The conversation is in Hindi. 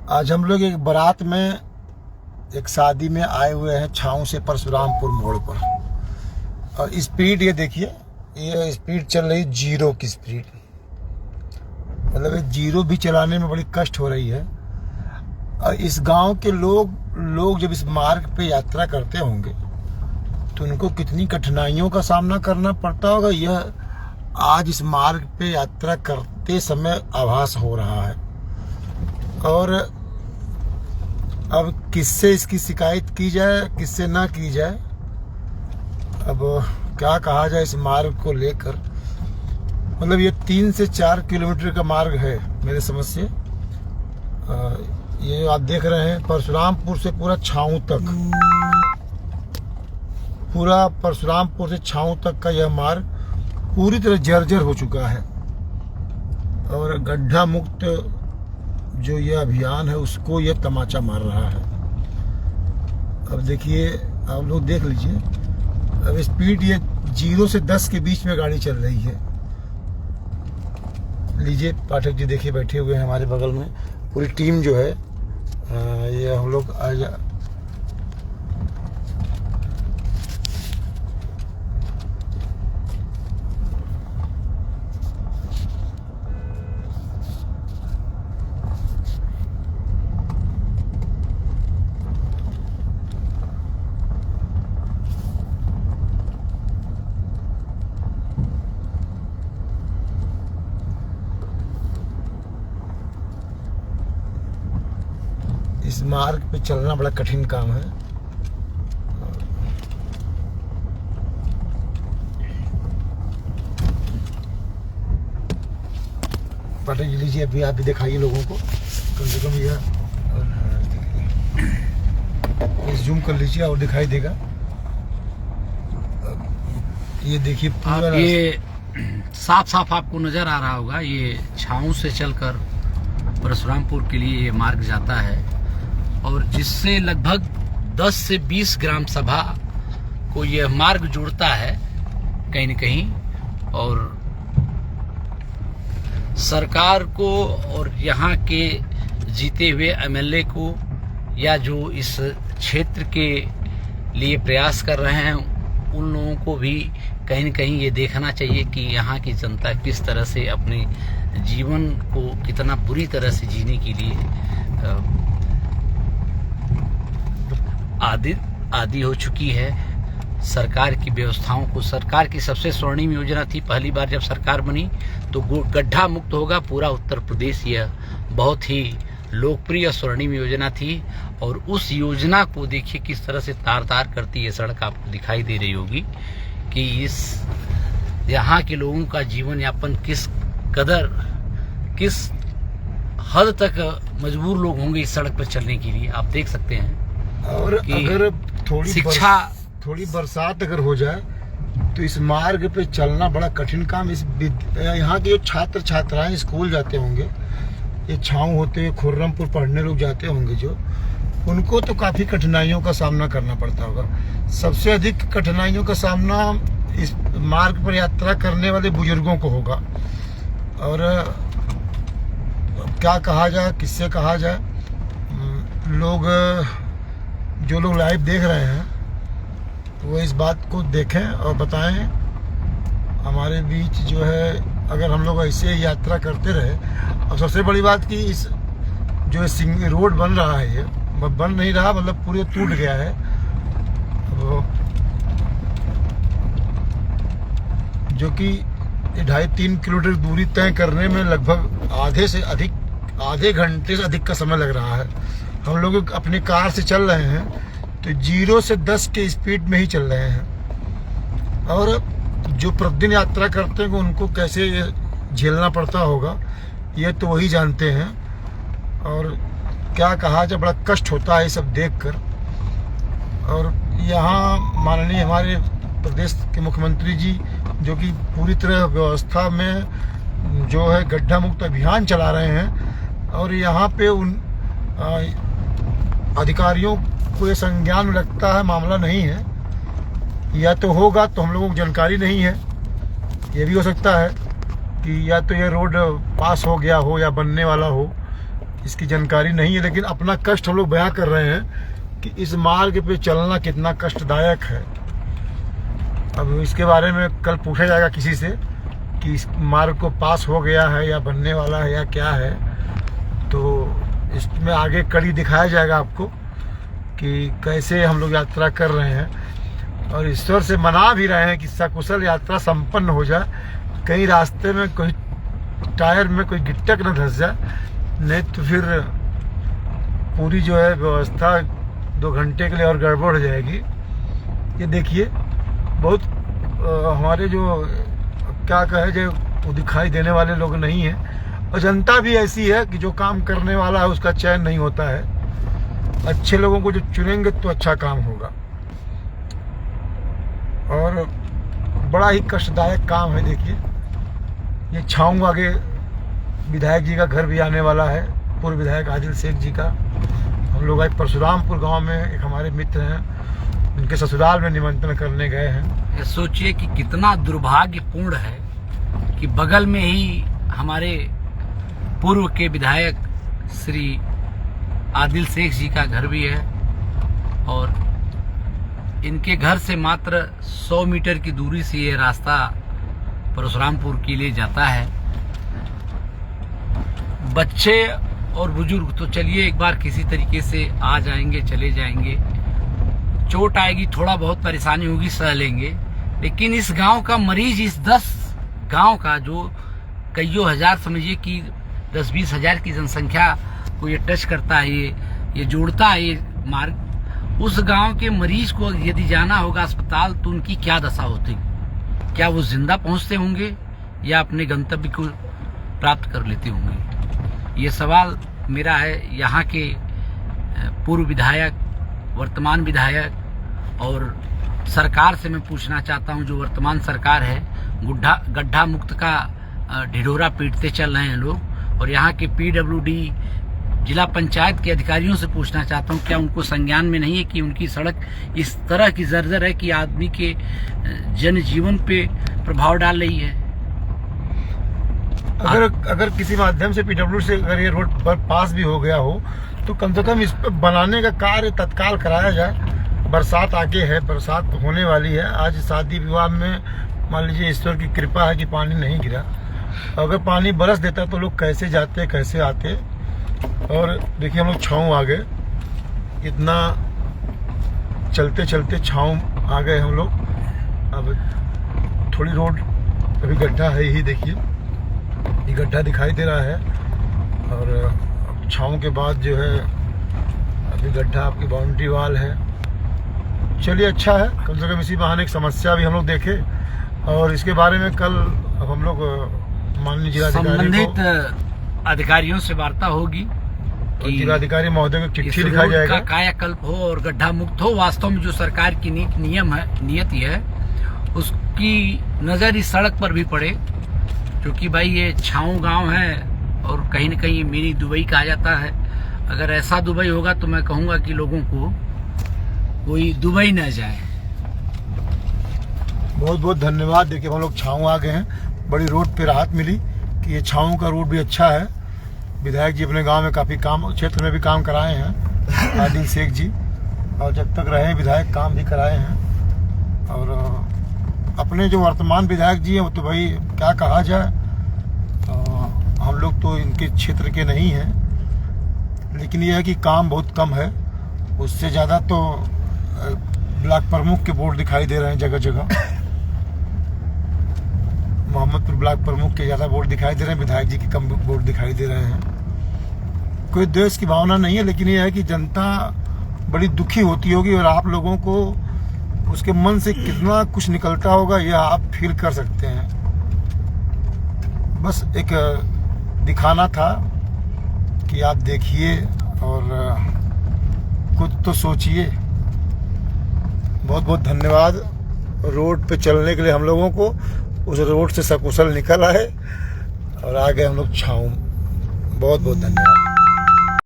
आज हम लोग एक बारात में एक शादी में आए हुए हैं छाऊ से परशुरामपुर मोड़ पर। और स्पीड ये देखिए, ये स्पीड चल रही 0 की स्पीड। मतलब ये 0 भी चलाने में बड़ी कष्ट हो रही है। और इस गांव के लोग जब इस मार्ग पे यात्रा करते होंगे तो उनको कितनी कठिनाइयों का सामना करना पड़ता होगा, यह आज इस मार्ग पे यात्रा करते समय आभास हो रहा है। और अब किससे इसकी शिकायत की जाए, किससे ना की जाए, अब क्या कहा जाए इस मार्ग को लेकर। मतलब ये 3 से 4 किलोमीटर का मार्ग है मेरे समझ से। ये आप देख रहे हैं परशुरामपुर से पूरा छाऊ तक, पूरा परशुरामपुर से छाऊ तक का यह मार्ग पूरी तरह जर्जर हो चुका है। और गड्ढा मुक्त जो ये अभियान है उसको ये तमाचा मार रहा है। अब देखिए, आप लोग देख लीजिए, अब स्पीड ये 0 से 10 के बीच में गाड़ी चल रही है। लीजिए पाठक जी देखिए, बैठे हुए हैं हमारे बगल में पूरी टीम जो है। ये हम लोग आज इस मार्ग पे चलना बड़ा कठिन काम है। पाठक जी लीजिए, अभी आप भी दिखाइए लोगों को कम से कम यह, जूम कर लीजिए और दिखाई देगा। ये देखिए पूरा, ये साफ साफ आपको नजर आ रहा होगा। ये छाऊ से चलकर परशुरामपुर के लिए ये मार्ग जाता है और जिससे लगभग 10 से 20 ग्राम सभा को यह मार्ग जोड़ता है कहीं न कहीं। और सरकार को और यहाँ के जीते हुए एमएलए को, या जो इस क्षेत्र के लिए प्रयास कर रहे हैं, उन लोगों को भी कहीं न कहीं ये देखना चाहिए कि यहाँ की जनता किस तरह से अपने जीवन को कितना बुरी तरह से जीने के लिए आदि हो चुकी है। सरकार की व्यवस्थाओं को, सरकार की सबसे स्वर्णिम योजना थी, पहली बार जब सरकार बनी तो गड्ढा मुक्त होगा पूरा उत्तर प्रदेश। यह बहुत ही लोकप्रिय स्वर्णिम योजना थी। और उस योजना को देखिए किस तरह से तार तार करती है सड़क, आपको दिखाई दे रही होगी कि इस यहाँ के लोगों का जीवन यापन किस हद तक मजबूर लोग होंगे इस सड़क पर चलने के लिए, आप देख सकते हैं। और अगर थोड़ी बरसात अगर हो जाए तो इस मार्ग पे चलना बड़ा कठिन काम। इस यहाँ के जो छात्र छात्राएं स्कूल जाते होंगे, ये छाऊ होते हुए खुर्रमपुर पढ़ने लोग जाते होंगे जो, उनको तो काफी कठिनाइयों का सामना करना पड़ता होगा। सबसे अधिक कठिनाइयों का सामना इस मार्ग पर यात्रा करने वाले बुजुर्गों को होगा। और क्या कहा जाए, किससे कहा जाए, जो लोग लाइव देख रहे हैं वो इस बात को देखें और बताएं। हमारे बीच जो है, अगर हम लोग ऐसे यात्रा करते रहे, और सबसे बड़ी बात कि इस जो रोड बन रहा है, ये बन नहीं रहा, मतलब पूरे टूट गया है। जो कि 2.5-3 किलोमीटर दूरी तय करने में लगभग आधे घंटे से अधिक का समय लग रहा है। हम लोग अपनी कार से चल रहे हैं तो 0 से 10 के स्पीड में ही चल रहे हैं। और जो प्रतिदिन यात्रा करते हैं उनको कैसे ये झेलना पड़ता होगा ये तो वही जानते हैं। और क्या कहा जाए, बड़ा कष्ट होता है सब देखकर। और यहाँ माननीय हमारे प्रदेश के मुख्यमंत्री जी जो कि पूरी तरह व्यवस्था में जो है गड्ढा मुक्त अभियान चला रहे हैं, और यहाँ पे उन अधिकारियों को ये संज्ञान में लगता है मामला नहीं है, या तो होगा तो हम लोगों को जानकारी नहीं है। ये भी हो सकता है कि या तो ये रोड पास हो गया हो या बनने वाला हो, इसकी जानकारी नहीं है, लेकिन अपना कष्ट हम लोग बयां कर रहे हैं कि इस मार्ग पे चलना कितना कष्टदायक है। अब इसके बारे में कल पूछा जाएगा किसी से कि इस मार्ग को पास हो गया है या बनने वाला है या क्या है, तो इसमें आगे कड़ी दिखाया जाएगा आपको कि कैसे हम लोग यात्रा कर रहे हैं, और ईश्वर से मना भी रहे हैं कि सकुशल यात्रा संपन्न हो जाए, कहीं रास्ते में कोई टायर में कोई गिट्टक न धंस जाए, नहीं तो फिर पूरी जो है व्यवस्था 2 घंटे के लिए और गड़बड़ हो जाएगी। ये देखिए बहुत हमारे जो क्या कहे जो वो दिखाई देने वाले लोग नहीं हैं, और जनता भी ऐसी है कि जो काम करने वाला है उसका चयन नहीं होता है। अच्छे लोगों को जो चुनेंगे तो अच्छा काम होगा, और बड़ा ही कष्टदायक काम है। देखिए ये छाऊं आगे विधायक जी का घर भी आने वाला है, पूर्व विधायक आदिल शेख जी का। हम लोग आज परशुरामपुर गांव में एक हमारे मित्र हैं, उनके ससुराल में निमंत्रण करने गए हैं। सोचिए कि कितना दुर्भाग्यपूर्ण है कि बगल में ही हमारे पूर्व के विधायक श्री आदिल शेख जी का घर भी है, और इनके घर से मात्र 100 मीटर की दूरी से ये रास्ता परशुरामपुर के लिए जाता है। बच्चे और बुजुर्ग तो चलिए एक बार किसी तरीके से आ जाएंगे, चले जाएंगे, चोट आएगी, थोड़ा बहुत परेशानी होगी, सह लेंगे, लेकिन इस गांव का मरीज, इस 10 गांव का जो कईयों हजार, समझिए कि 10-20 हजार की जनसंख्या को ये टच करता है, ये जोड़ता है ये मार्ग, उस गांव के मरीज को यदि जाना होगा अस्पताल तो उनकी क्या दशा होती? क्या वो जिंदा पहुंचते होंगे या अपने गंतव्य को प्राप्त कर लेते होंगे? ये सवाल मेरा है यहाँ के पूर्व विधायक, वर्तमान विधायक और सरकार से मैं पूछना चाहता हूँ, जो वर्तमान सरकार है, गड्ढा मुक्त का ढिढोरा पीटते चल रहे हैं लोग, और यहाँ के PWD जिला पंचायत के अधिकारियों से पूछना चाहता हूँ, क्या उनको संज्ञान में नहीं है कि उनकी सड़क इस तरह की जर्जर है कि आदमी के जनजीवन पे प्रभाव डाल रही है? अगर किसी माध्यम से PWD से अगर ये रोड पर पास भी हो गया हो तो कम से कम इस पर बनाने का कार्य तत्काल कराया जाए। बरसात आगे है, बरसात होने वाली है। आज शादी विवाह में मान लीजिए ईश्वर की कृपा है कि पानी नहीं गिरा, अगर पानी बरस देता तो लोग कैसे जाते कैसे आते। और देखिए हम लोग छाऊं आ गए, इतना चलते चलते छाऊं आ गए हम लोग। अब थोड़ी रोड अभी गड्ढा है ही, देखिए ये गड्ढा दिखाई दे रहा है, और छाऊं के बाद जो है अभी गड्ढा आपकी बाउंड्री वाल है। चलिए अच्छा है, कम से कम इसी बहाने एक समस्या भी हम लोग देखे, और इसके बारे में कल अब हम लोग माननीय जिलाधिकारी संबंधित अधिकारियों से वार्ता होगी कि जिलाधिकारी महोदय को चिट्ठी लिखा जाएगा, कायाकल्प हो और गड्ढा मुक्त हो। वास्तव में जो सरकार की नियति है उसकी नजर इस सड़क पर भी पड़े, क्योंकि भाई ये छाऊं गांव है और कहीं न कहीं मिनी दुबई कहा जाता है। अगर ऐसा दुबई होगा तो मैं कहूंगा कि लोगों को कोई दुबई न जाए। बहुत बहुत धन्यवाद। देखिए हम लोग छाऊं आ गए हैं, बड़ी रोड पे राहत मिली कि ये छाऊं का रोड भी अच्छा है। विधायक जी अपने गांव में काफी काम, क्षेत्र में भी काम कराए हैं आदिल शेख जी, और जब तक रहे विधायक काम भी कराए हैं। और अपने जो वर्तमान विधायक जी हैं वो तो भाई क्या कहा जाए, हम लोग तो इनके क्षेत्र के नहीं हैं, लेकिन ये है कि काम बहुत कम है। उससे ज़्यादा तो ब्लॉक प्रमुख के बोर्ड दिखाई दे रहे हैं जगह जगह, मोहम्मदपुर ब्लॉक प्रमुख के ज़्यादा बोर्ड दिखाई दे रहे हैं, विधायक जी के कम बोर्ड दिखाई दे रहे हैं। कोई द्वेष की भावना नहीं है, लेकिन ये है कि जनता बड़ी दुखी होती होगी, और आप लोगों को उसके मन से कितना कुछ निकलता होगा यह आप फील कर सकते हैं। बस एक दिखाना था कि आप देखिए और खुद तो सोचिए। बहुत बहुत धन्यवाद रोड पे चलने के लिए हम लोगों को, उस रोड से सकुशल निकल आए और आगे हम लोग छाऊं। बहुत बहुत धन्यवाद।